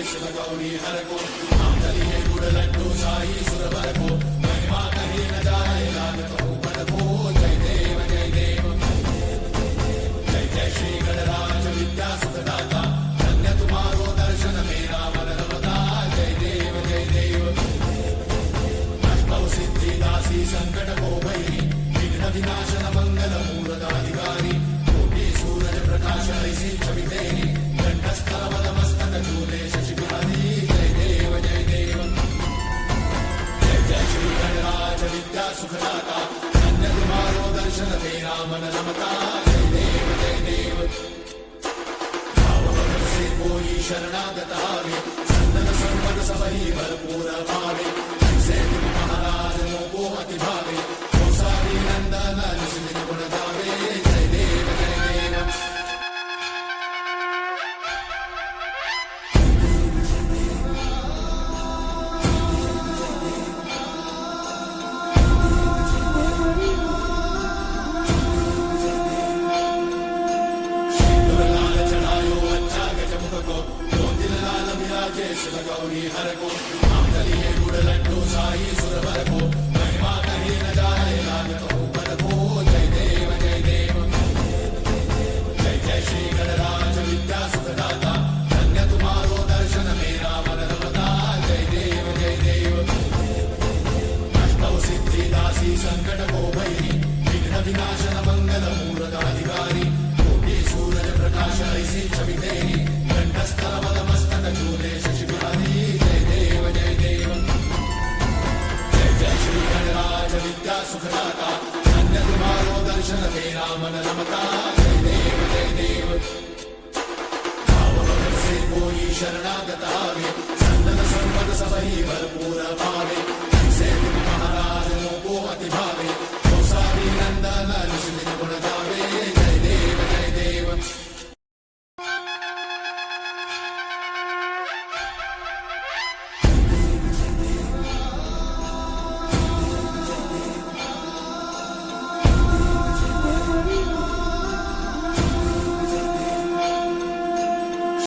शिव गौरी हर को आंगली है गुड़ लड्डू साई सुरवर को महिमा कहीं न जाए लागत हो पद को जय देव जय देव जय जय श्री गणराज विद्या सुखदाता धन्य तुम्हारो दर्शन मेरा मन रमता जय देव जय देव अष्टौ सिद्धि दासी संकट को भैरी विघ्न विनाशन मंगल मूलदाधिकारी कोटि सूरज प्रकाश ऐसी छवि तेरी कंठस्थल मस्तक चूले शशि बिहारी जय देव जय देव जय जय श्री गणराज विद्या सुखदाता धन्य तुम्हारो दर्शन मेरा मन रमता जय देव जय देव भाव भगत से कोई शरणागत आवे संतन संपद सबही भरपूर पावे ऐसे तुम महाराज मोको अति भावे कौसारी नंदन निश्चित गुण गावे जय देव जय देव शिव गौरी हर को आंगली है गुड़ लड्डू साई सुरवर को महिमा कहीं न जाए लागत हो पद को जय देव जय देव जय जय श्री गणराज विद्या सुखदाता धन्य तुम्हारो दर्शन मेरा मन रमता जय देव जय देव अष्टौ सिद्धि दासी संकट को भैरी विघ्न विनाशन मंगल मूलदाधिकारी कोटि सूरज प्रकाश ऐसी छवि तेरी कंठस्थल मस्तक चूले शशि बिहारी जय देव जय देव जय जय श्री गणराज विद्या सुखदाता धन्य तुम्हारो दर्शन मेरा मन रमता जय देव जय देव भाव भगत से कोई शरणागत आवे संतन संपद सबही भरपूर पावे